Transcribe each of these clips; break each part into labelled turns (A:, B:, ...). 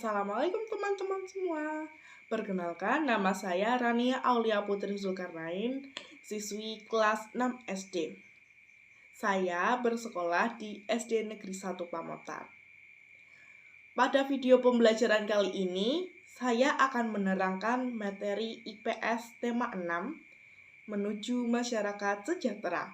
A: Assalamualaikum teman-teman semua. Perkenalkan, nama saya Rania Aulia Putri Zulkarnain, siswi kelas 6 SD. Saya bersekolah di SD Negeri 1 Pamotan. Pada video pembelajaran kali ini, saya akan menerangkan materi IPS tema 6, menuju masyarakat sejahtera.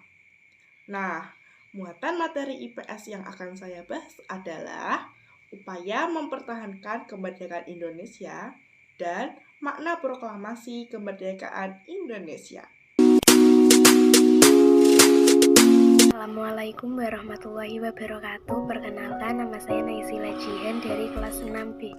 A: Nah, muatan materi IPS yang akan saya bahas adalah upaya mempertahankan kemerdekaan Indonesia dan makna proklamasi kemerdekaan Indonesia.
B: Assalamualaikum warahmatullahi wabarakatuh. Perkenalkan, nama saya Naisila Jihan dari kelas 6B.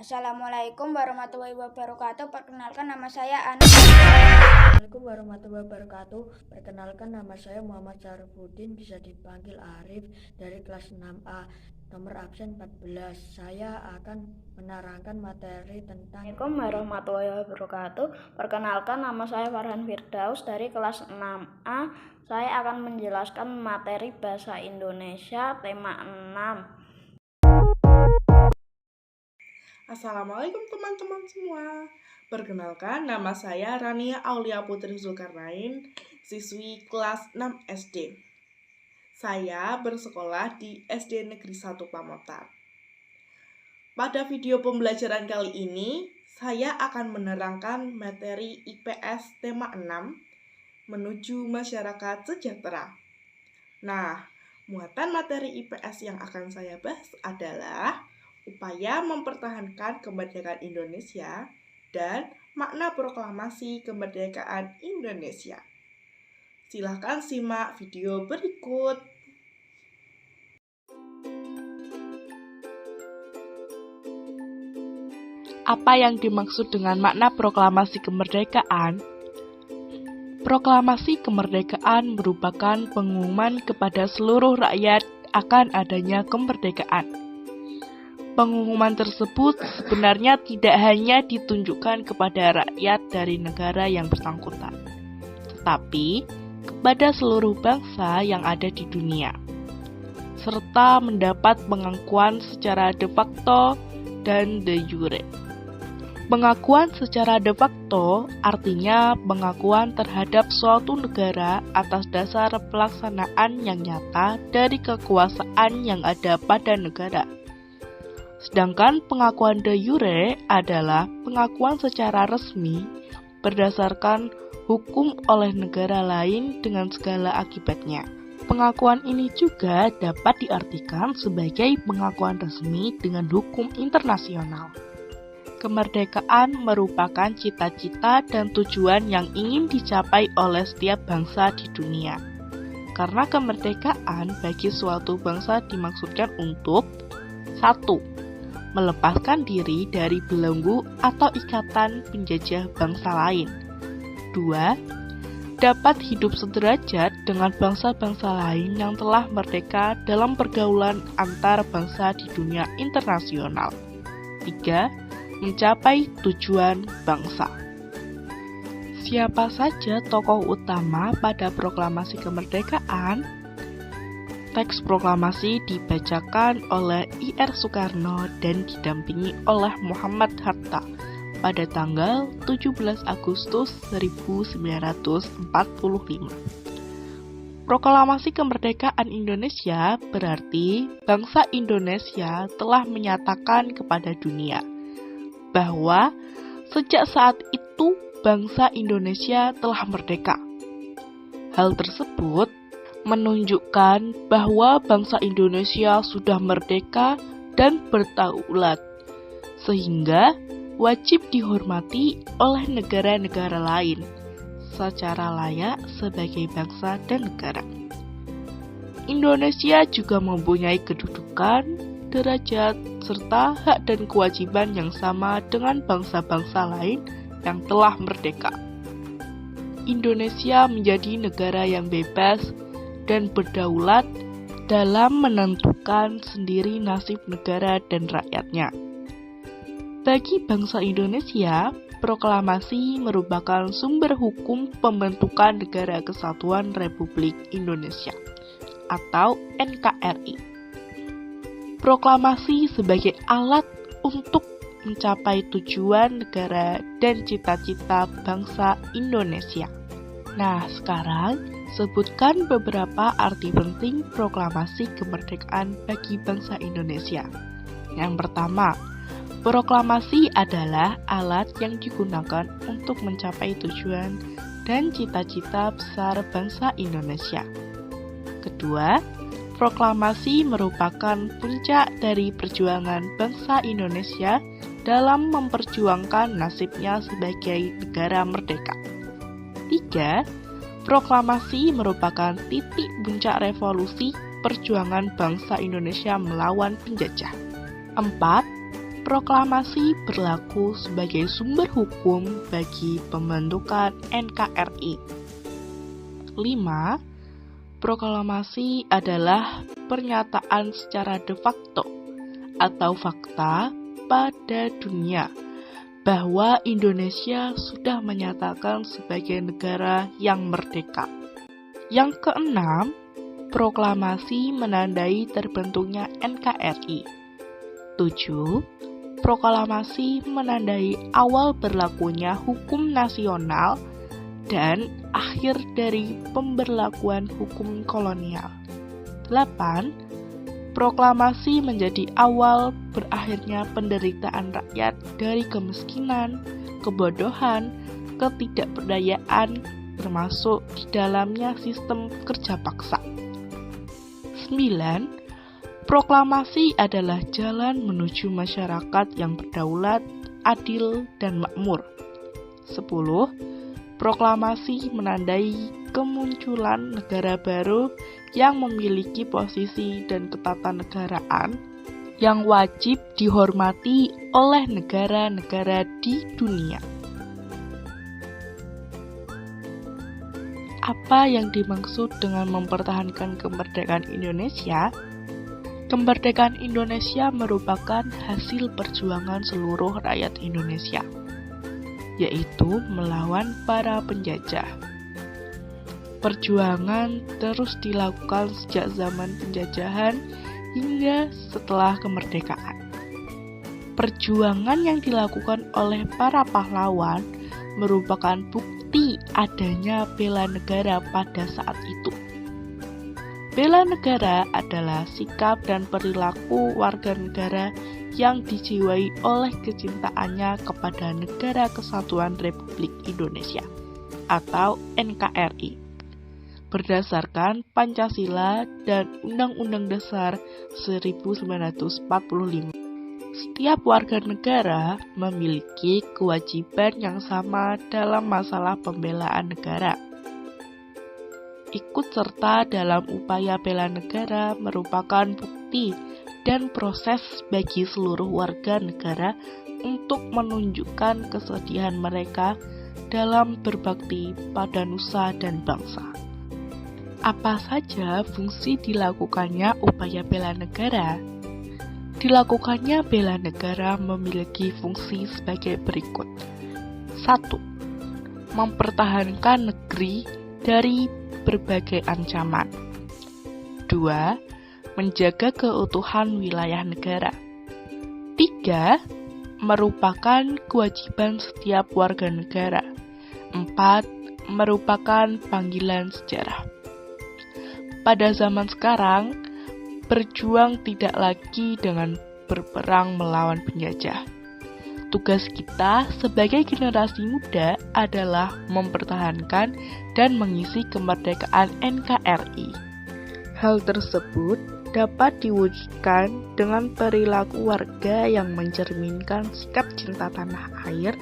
C: Assalamualaikum warahmatullahi wabarakatuh. Perkenalkan, nama saya Ana.
D: Assalamualaikum warahmatullahi wabarakatuh. Perkenalkan, nama saya Muhammad Syarifudin, bisa dipanggil Arif, dari kelas 6A, nomor absen 14. Saya akan menerangkan materi tentang
E: Assalamualaikum warahmatullahi wabarakatuh. Perkenalkan, nama saya Farhan Firdaus dari kelas 6A. Saya akan menjelaskan materi bahasa Indonesia tema 6.
A: Assalamualaikum teman-teman semua. Perkenalkan, nama saya Rania Aulia Putri Zulkarnain, siswi kelas 6 SD. Saya bersekolah di SD Negeri 1 Pamotan. Pada video pembelajaran kali ini, saya akan menerangkan materi IPS tema 6, menuju masyarakat sejahtera. Nah, muatan materi IPS yang akan saya bahas adalah upaya mempertahankan kemerdekaan Indonesia dan makna proklamasi kemerdekaan Indonesia. Silahkan simak video berikut.
F: Apa yang dimaksud dengan makna proklamasi kemerdekaan? Proklamasi kemerdekaan merupakan pengumuman kepada seluruh rakyat akan adanya kemerdekaan. Pengumuman tersebut sebenarnya tidak hanya ditunjukkan kepada rakyat dari negara yang bersangkutan, tetapi kepada seluruh bangsa yang ada di dunia, serta mendapat pengakuan secara de facto dan de jure. Pengakuan secara de facto artinya pengakuan terhadap suatu negara atas dasar pelaksanaan yang nyata dari kekuasaan yang ada pada negara. Sedangkan pengakuan de jure adalah pengakuan secara resmi berdasarkan hukum oleh negara lain dengan segala akibatnya. Pengakuan ini juga dapat diartikan sebagai pengakuan resmi dengan hukum internasional. Kemerdekaan merupakan cita-cita dan tujuan yang ingin dicapai oleh setiap bangsa di dunia. Karena kemerdekaan bagi suatu bangsa dimaksudkan untuk 1. Melepaskan diri dari belenggu atau ikatan penjajah bangsa lain. 2. Dapat hidup sederajat dengan bangsa-bangsa lain yang telah merdeka dalam pergaulan antar bangsa di dunia internasional. 3. Mencapai tujuan bangsa. Siapa saja tokoh utama pada proklamasi kemerdekaan? Teks proklamasi dibacakan oleh I.R. Soekarno dan didampingi oleh Muhammad Hatta pada tanggal 17 Agustus 1945. Proklamasi kemerdekaan Indonesia berarti bangsa Indonesia telah menyatakan kepada dunia bahwa sejak saat itu bangsa Indonesia telah merdeka. Hal tersebut menunjukkan bahwa bangsa Indonesia sudah merdeka dan berdaulat, sehingga wajib dihormati oleh negara-negara lain secara layak sebagai bangsa dan negara. Indonesia juga mempunyai kedudukan, derajat, serta hak dan kewajiban yang sama dengan bangsa-bangsa lain yang telah merdeka. Indonesia menjadi negara yang bebas dan berdaulat dalam menentukan sendiri nasib negara dan rakyatnya. Bagi bangsa Indonesia, proklamasi merupakan sumber hukum pembentukan Negara Kesatuan Republik Indonesia atau NKRI. Proklamasi sebagai alat untuk mencapai tujuan negara dan cita-cita bangsa Indonesia. Nah, sekarang sebutkan beberapa arti penting proklamasi kemerdekaan bagi bangsa Indonesia. Yang pertama, proklamasi adalah alat yang digunakan untuk mencapai tujuan dan cita-cita besar bangsa Indonesia. Kedua, proklamasi merupakan puncak dari perjuangan bangsa Indonesia dalam memperjuangkan nasibnya sebagai negara merdeka. 3. Proklamasi merupakan titik puncak revolusi perjuangan bangsa Indonesia melawan penjajah. 4. Proklamasi berlaku sebagai sumber hukum bagi pembentukan NKRI. 5. Proklamasi adalah pernyataan secara de facto atau fakta pada dunia bahwa Indonesia sudah menyatakan sebagai negara yang merdeka. Yang keenam, proklamasi menandai terbentuknya NKRI. 7. Proklamasi menandai awal berlakunya hukum nasional dan akhir dari pemberlakuan hukum kolonial. 8. Proklamasi menjadi awal berakhirnya penderitaan rakyat dari kemiskinan, kebodohan, ketidakberdayaan, termasuk di dalamnya sistem kerja paksa. 9. Proklamasi adalah jalan menuju masyarakat yang berdaulat, adil, dan makmur. 10. Proklamasi menandai kemunculan negara baru yang memiliki posisi dan ketatanegaraan yang wajib dihormati oleh negara-negara di dunia. Apa yang dimaksud dengan mempertahankan kemerdekaan Indonesia? Kemerdekaan Indonesia merupakan hasil perjuangan seluruh rakyat Indonesia, yaitu melawan para penjajah. Perjuangan terus dilakukan sejak zaman penjajahan hingga setelah kemerdekaan. Perjuangan yang dilakukan oleh para pahlawan merupakan bukti adanya bela negara pada saat itu. Bela negara adalah sikap dan perilaku warga negara yang dijiwai oleh kecintaannya kepada Negara Kesatuan Republik Indonesia atau NKRI. Berdasarkan Pancasila dan Undang-Undang Dasar 1945. Setiap warga negara memiliki kewajiban yang sama dalam masalah pembelaan negara. Ikut serta dalam upaya bela negara merupakan bukti dan proses bagi seluruh warga negara untuk menunjukkan kesedihan mereka dalam berbakti pada nusa dan bangsa. Apa saja fungsi dilakukannya upaya bela negara? Dilakukannya bela negara memiliki fungsi sebagai berikut. 1. Mempertahankan negeri dari berbagai ancaman. 2. Menjaga keutuhan wilayah negara. 3. Merupakan kewajiban setiap warga negara. 4. Merupakan panggilan sejarah. Pada zaman sekarang, berjuang tidak lagi dengan berperang melawan penjajah. Tugas kita sebagai generasi muda adalah mempertahankan dan mengisi kemerdekaan NKRI. Hal tersebut dapat diwujudkan dengan perilaku warga yang mencerminkan sikap cinta tanah air,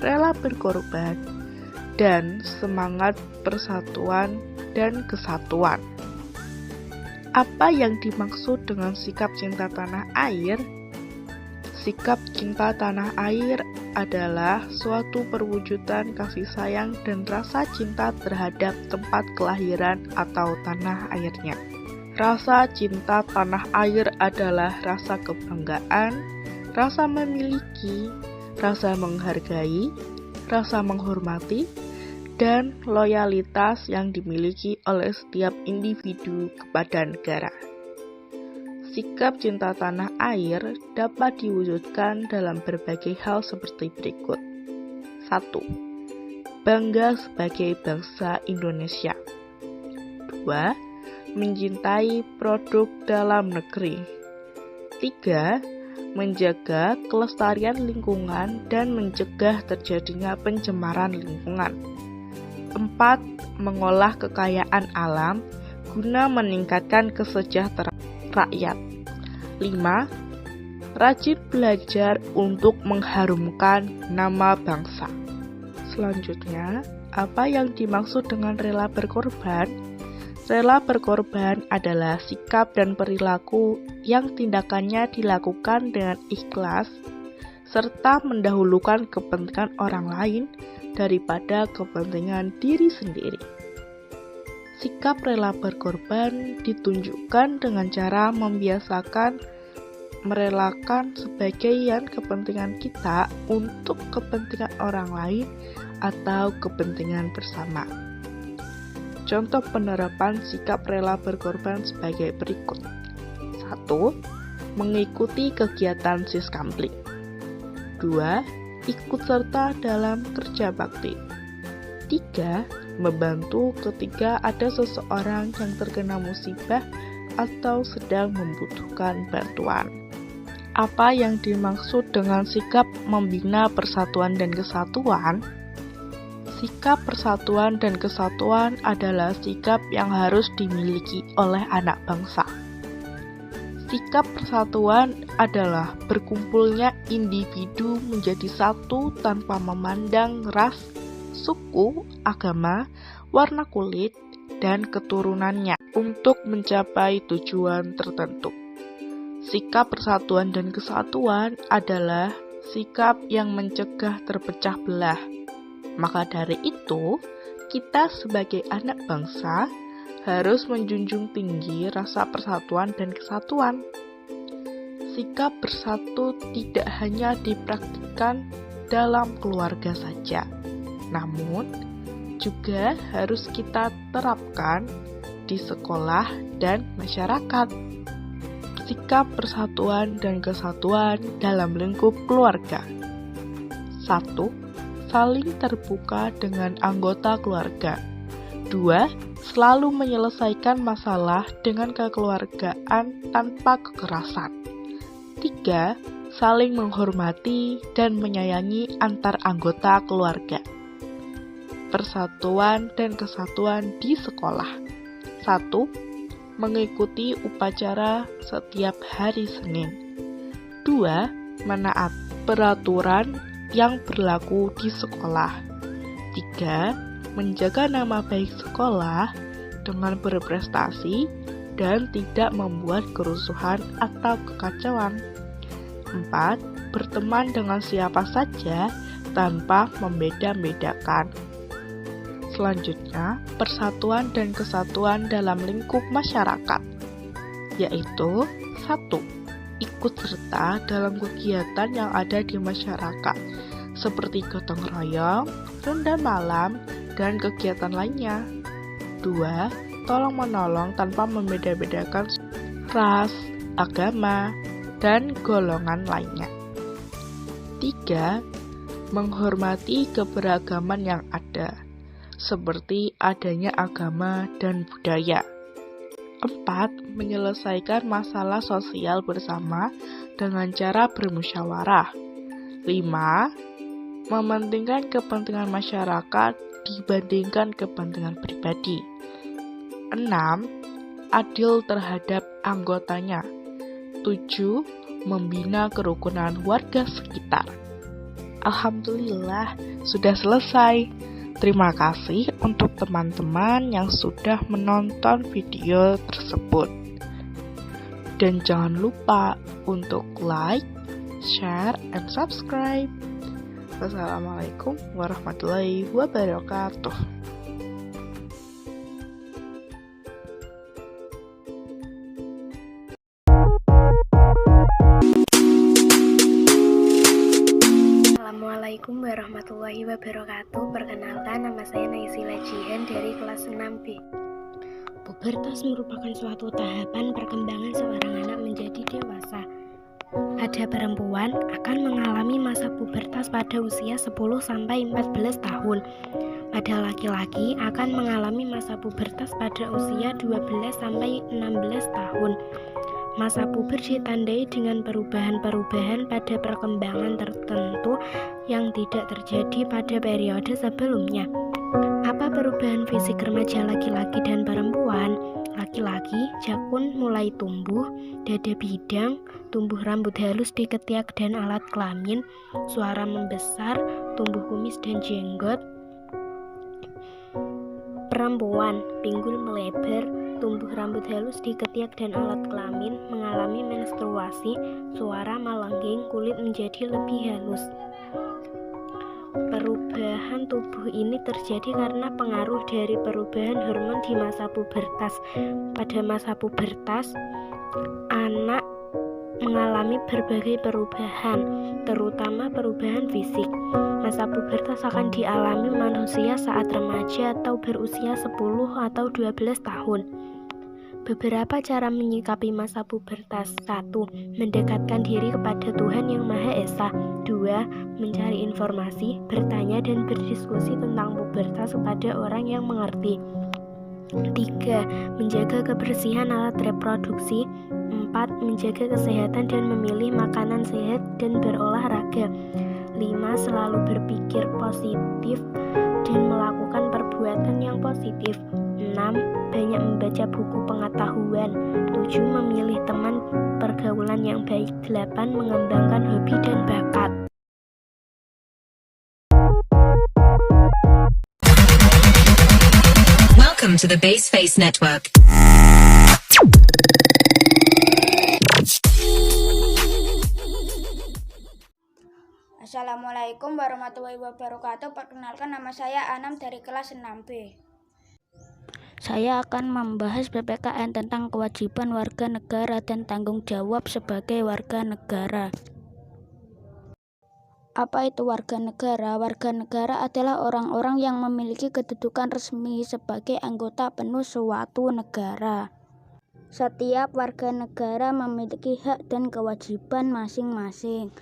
F: rela berkorban, dan semangat persatuan dan kesatuan. Apa yang dimaksud dengan sikap cinta tanah air? Sikap cinta tanah air adalah suatu perwujudan kasih sayang dan rasa cinta terhadap tempat kelahiran atau tanah airnya. Rasa cinta tanah air adalah rasa kebanggaan, rasa memiliki, rasa menghargai, rasa menghormati, dan loyalitas yang dimiliki oleh setiap individu kepada negara. Sikap cinta tanah air dapat diwujudkan dalam berbagai hal seperti berikut. 1. Bangga sebagai bangsa Indonesia. 2. Mencintai produk dalam negeri. 3. Menjaga kelestarian lingkungan dan mencegah terjadinya pencemaran lingkungan. 4. Mengolah kekayaan alam guna meningkatkan kesejahteraan rakyat. 5. Rajin belajar untuk mengharumkan nama bangsa. Selanjutnya, apa yang dimaksud dengan rela berkorban? Rela berkorban adalah sikap dan perilaku yang tindakannya dilakukan dengan ikhlas serta mendahulukan kepentingan orang lain daripada kepentingan diri sendiri. Sikap rela berkorban ditunjukkan dengan cara membiasakan merelakan sebagian kepentingan kita untuk kepentingan orang lain atau kepentingan bersama. Contoh penerapan sikap rela berkorban sebagai berikut. 1. Mengikuti kegiatan Siskampling. 2. Ikut serta dalam kerja bakti. 3. Membantu ketika ada seseorang yang terkena musibah atau sedang membutuhkan bantuan. Apa yang dimaksud dengan sikap membina persatuan dan kesatuan? Sikap persatuan dan kesatuan adalah sikap yang harus dimiliki oleh anak bangsa. Sikap persatuan adalah berkumpulnya individu menjadi satu tanpa memandang ras, suku, agama, warna kulit, dan keturunannya untuk mencapai tujuan tertentu. Sikap persatuan dan kesatuan adalah sikap yang mencegah terpecah belah. Maka dari itu, kita sebagai anak bangsa harus menjunjung tinggi rasa persatuan dan kesatuan. Sikap bersatu tidak hanya dipraktikkan dalam keluarga saja, namun juga harus kita terapkan di sekolah dan masyarakat. Sikap persatuan dan kesatuan dalam lingkup keluarga. 1. Saling terbuka dengan anggota keluarga. 2. Selalu menyelesaikan masalah dengan kekeluargaan tanpa kekerasan. 3. Saling menghormati dan menyayangi antar anggota keluarga. Persatuan dan kesatuan di sekolah. 1. Mengikuti upacara setiap hari Senin. 2. Menaati peraturan yang berlaku di sekolah. 3. Menjaga nama baik sekolah dengan berprestasi dan tidak membuat kerusuhan atau kekacauan. 4. Berteman dengan siapa saja tanpa membeda-bedakan. Selanjutnya, persatuan dan kesatuan dalam lingkup masyarakat, yaitu 1. Ikut serta dalam kegiatan yang ada di masyarakat, seperti gotong royong, ronda malam, dan kegiatan lainnya. 2. Tolong-menolong tanpa membeda-bedakan ras, agama, dan golongan lainnya. 3. Menghormati keberagaman yang ada, seperti adanya agama dan budaya. 4. Menyelesaikan masalah sosial bersama dengan cara bermusyawarah. 5. Mementingkan kepentingan masyarakat dibandingkan kepentingan pribadi. 6. Adil terhadap anggotanya. 7. Membina kerukunan warga sekitar. Alhamdulillah, sudah selesai. Terima kasih untuk teman-teman yang sudah menonton video tersebut. Dan jangan lupa untuk like, share, and subscribe. Wassalamualaikum warahmatullahi wabarakatuh.
B: Assalamualaikum warahmatullahi wabarakatuh. Perkenalkan, nama saya Naisila Jihan dari kelas 6B. pubertas merupakan suatu tahapan perkembangan seorang anak menjadi dewasa. Pada perempuan akan mengalami masa pubertas pada usia 10-14 tahun. Pada laki-laki akan mengalami masa pubertas pada usia 12-16 tahun. Masa puber ditandai dengan perubahan-perubahan pada perkembangan tertentu yang tidak terjadi pada periode sebelumnya. Apa perubahan fisik remaja laki-laki dan perempuan? Laki-laki, jakun mulai tumbuh, dada bidang, tumbuh rambut halus di ketiak dan alat kelamin, suara membesar, tumbuh kumis dan jenggot. Perempuan, pinggul melebar, tumbuh rambut halus di ketiak dan alat kelamin, mengalami menstruasi, suara melengging, kulit menjadi lebih halus. Perubahan tubuh ini terjadi karena pengaruh dari perubahan hormon di masa pubertas. Pada masa pubertas, anak mengalami berbagai perubahan, terutama perubahan fisik. Masa pubertas akan dialami manusia saat remaja atau berusia 10 atau 12 tahun. Beberapa cara menyikapi masa pubertas. 1. Mendekatkan diri kepada Tuhan Yang Maha Esa. 2. Mencari informasi, bertanya dan berdiskusi tentang pubertas kepada orang yang mengerti. 3. Menjaga kebersihan alat reproduksi. 4. Menjaga kesehatan dan memilih makanan sehat dan berolahraga. 5. Selalu berpikir positif dan melakukan perbuatan yang positif. 6. Banyak membaca buku pengetahuan. 7. Memilih teman pergaulan yang baik. 8. Mengembangkan hobi dan bakat.
G: Welcome to the Base Face Network.
C: Assalamualaikum warahmatullahi wabarakatuh. Perkenalkan, nama saya Anam dari kelas 6B.
E: Saya akan membahas PPKN tentang kewajiban warga negara dan tanggung jawab sebagai warga negara. Apa itu warga negara? Warga negara adalah orang-orang yang memiliki kedudukan resmi sebagai anggota penuh suatu negara. Setiap warga negara memiliki hak dan kewajiban masing-masing.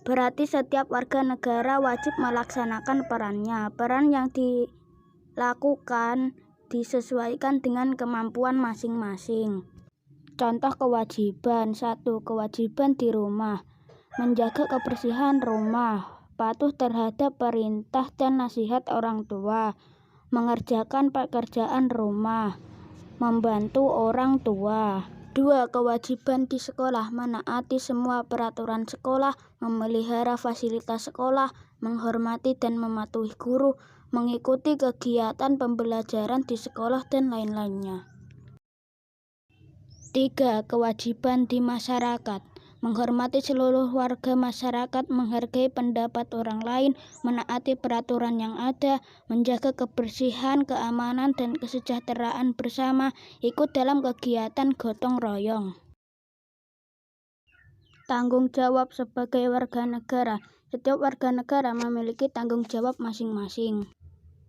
E: Berarti setiap warga negara wajib melaksanakan perannya. Peran yang dilakukan disesuaikan dengan kemampuan masing-masing. Contoh kewajiban. 1. Kewajiban di rumah. Menjaga kebersihan rumah, patuh terhadap perintah dan nasihat orang tua, mengerjakan pekerjaan rumah, membantu orang tua. 2. Kewajiban di sekolah. Menaati semua peraturan sekolah, memelihara fasilitas sekolah, menghormati dan mematuhi guru, mengikuti kegiatan pembelajaran di sekolah dan lain-lainnya. 3. Kewajiban di masyarakat. Menghormati seluruh warga masyarakat, menghargai pendapat orang lain, menaati peraturan yang ada, menjaga kebersihan, keamanan, dan kesejahteraan bersama, ikut dalam kegiatan gotong royong. Tanggung jawab sebagai warga negara. Setiap warga negara memiliki tanggung jawab masing-masing.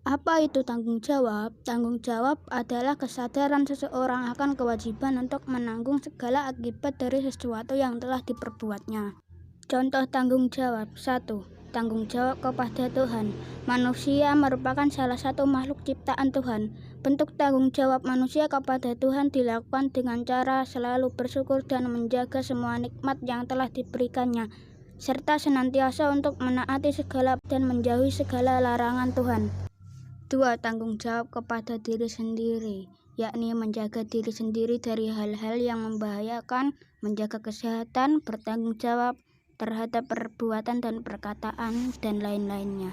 E: Apa itu tanggung jawab? Tanggung jawab adalah kesadaran seseorang akan kewajiban untuk menanggung segala akibat dari sesuatu yang telah diperbuatnya. Contoh tanggung jawab. 1. Tanggung jawab kepada Tuhan. Manusia merupakan salah satu makhluk ciptaan Tuhan. Bentuk tanggung jawab manusia kepada Tuhan dilakukan dengan cara selalu bersyukur dan menjaga semua nikmat yang telah diberikannya, serta senantiasa untuk menaati segala dan menjauhi segala larangan Tuhan. 2. Tanggung jawab kepada diri sendiri, yakni menjaga diri sendiri dari hal-hal yang membahayakan, menjaga kesehatan, bertanggung jawab terhadap perbuatan dan perkataan, dan lain-lainnya.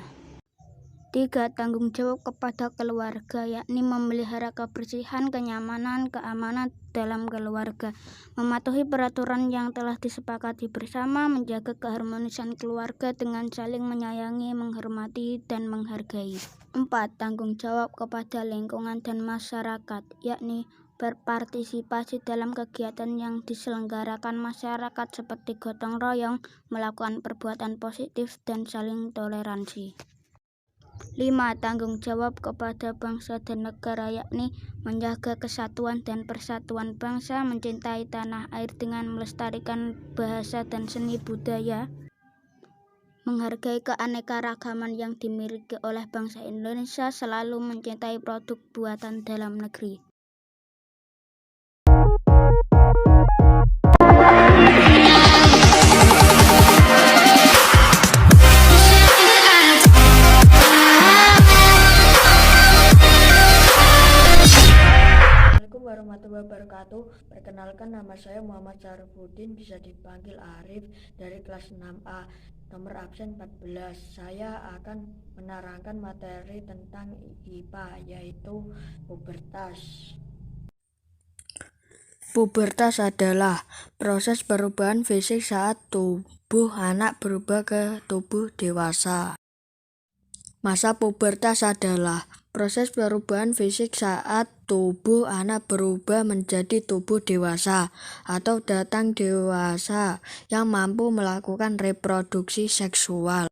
E: 3. Tanggung jawab kepada keluarga, yakni memelihara kebersihan, kenyamanan, keamanan dalam keluarga, mematuhi peraturan yang telah disepakati bersama, menjaga keharmonisan keluarga dengan saling menyayangi, menghormati, dan menghargai. 4. Tanggung jawab kepada lingkungan dan masyarakat, yakni berpartisipasi dalam kegiatan yang diselenggarakan masyarakat seperti gotong royong, melakukan perbuatan positif, dan saling toleransi. 5. Tanggung jawab kepada bangsa dan negara, yakni menjaga kesatuan dan persatuan bangsa, mencintai tanah air dengan melestarikan bahasa dan seni budaya, menghargai keanekaragaman yang dimiliki oleh bangsa Indonesia, selalu mencintai produk buatan dalam negeri.
D: Assalamualaikum warahmatullahi wabarakatuh. Perkenalkan, nama saya Muhammad Syarifudin, bisa dipanggil Arif, dari kelas 6A, nomor absen 14. Saya akan menerangkan materi tentang IPA, yaitu pubertas. Pubertas adalah proses perubahan fisik saat tubuh anak berubah ke tubuh dewasa. Masa pubertas adalah proses perubahan fisik saat tubuh anak berubah menjadi tubuh dewasa atau datang dewasa yang mampu melakukan reproduksi seksual.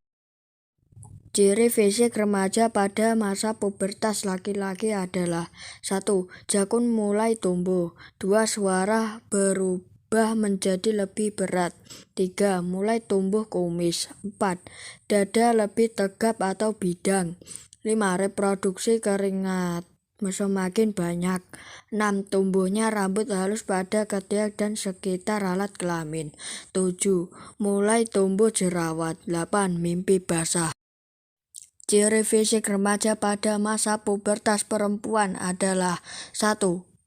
D: Ciri fisik remaja pada masa pubertas laki-laki adalah 1. Jakun mulai tumbuh. 2. Suara berubah menjadi lebih berat. 3. Mulai tumbuh kumis. 4. Dada lebih tegap atau bidang. 5. Reproduksi keringat semakin banyak. 6. Tumbuhnya rambut halus pada ketiak dan sekitar alat kelamin. 7. Mulai tumbuh jerawat. 8. Mimpi basah. Ciri fisik remaja pada masa pubertas perempuan adalah 1.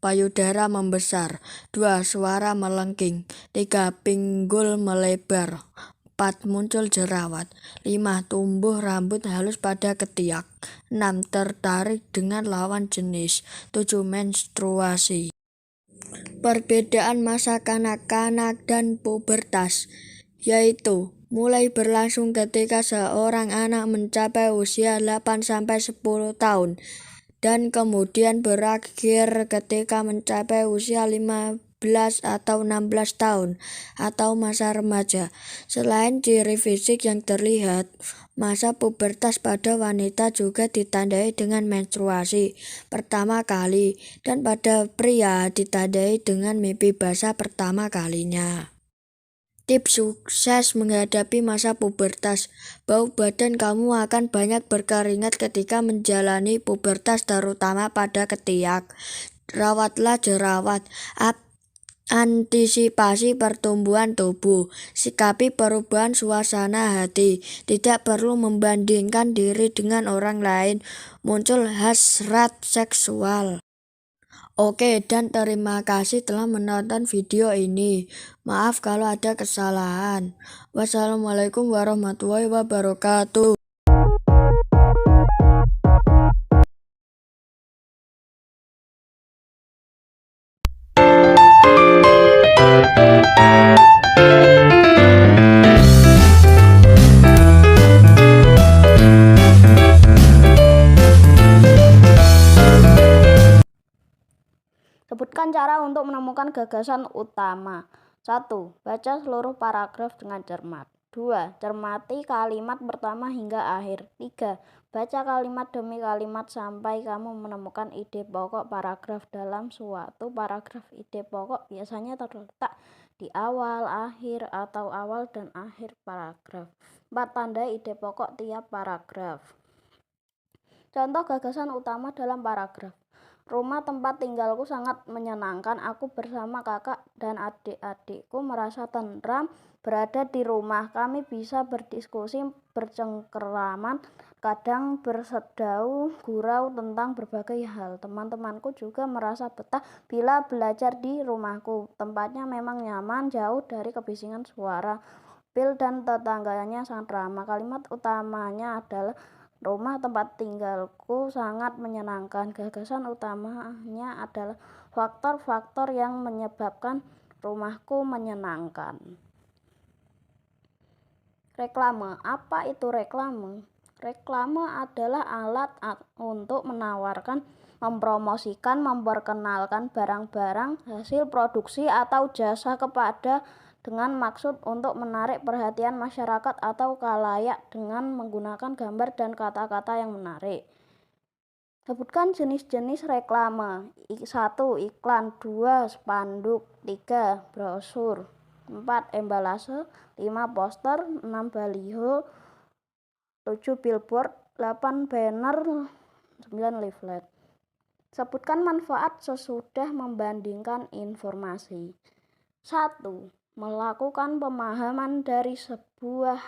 D: Payudara membesar. 2. Suara melengking. 3. Pinggul melebar. 4. Muncul jerawat. 5. Tumbuh rambut halus pada ketiak. 6. Tertarik dengan lawan jenis. 7. Menstruasi. Perbedaan masa kanak-kanak dan pubertas, yaitu mulai berlangsung ketika seorang anak mencapai usia 8-10 tahun dan kemudian berakhir ketika mencapai usia 15 atau 16 tahun atau masa remaja. Selain ciri fisik yang terlihat, masa pubertas pada wanita juga ditandai dengan menstruasi pertama kali dan pada pria ditandai dengan mimpi basah pertama kalinya. Tips sukses menghadapi masa pubertas. Bau badan kamu akan banyak berkeringat ketika menjalani pubertas, terutama pada ketiak. Rawatlah jerawat. Antisipasi pertumbuhan tubuh. Sikapi perubahan suasana hati. Tidak perlu membandingkan diri dengan orang lain. Muncul hasrat seksual. Oke, dan terima kasih telah menonton video ini. Maaf kalau ada kesalahan. Wassalamualaikum warahmatullahi wabarakatuh.
E: Sebutkan cara untuk menemukan gagasan utama. 1. Baca seluruh paragraf dengan cermat. 2. Cermati kalimat pertama hingga akhir. 3. Baca kalimat demi kalimat sampai kamu menemukan ide pokok paragraf. Dalam suatu paragraf, ide pokok biasanya terletak di awal, akhir, atau awal dan akhir paragraf. 4. Tandai ide pokok tiap paragraf. Contoh gagasan utama dalam paragraf. Rumah tempat tinggalku sangat menyenangkan. Aku bersama kakak dan adik-adikku merasa tenteram berada di rumah. Kami bisa berdiskusi, bercengkeraman, kadang bersedau gurau tentang berbagai hal. Teman-temanku juga merasa betah bila belajar di rumahku. Tempatnya memang nyaman, jauh dari kebisingan suara mobil dan tetangganya sangat ramah. Kalimat utamanya adalah rumah tempat tinggalku sangat menyenangkan. Gagasan utamanya adalah faktor-faktor yang menyebabkan rumahku menyenangkan. Reklame. Apa itu reklame? Reklame adalah alat untuk menawarkan, mempromosikan, memperkenalkan barang-barang, hasil produksi atau jasa kepada dengan maksud untuk menarik perhatian masyarakat atau khalayak dengan menggunakan gambar dan kata-kata yang menarik. Sebutkan jenis-jenis reklame. 1. Iklan. 2. Spanduk. 3. Brosur. 4. Embalase. 5. Poster. 6. Baliho. 7. Billboard. 8. Banner. 9. Leaflet. Sebutkan manfaat sesudah membandingkan informasi. 1. Melakukan pemahaman dari sebuah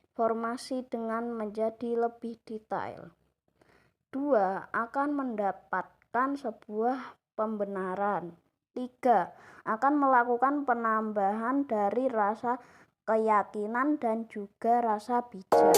E: informasi dengan menjadi lebih detail. 2. Akan mendapatkan sebuah pembenaran. 3. Akan melakukan penambahan dari rasa keyakinan dan juga rasa bijak.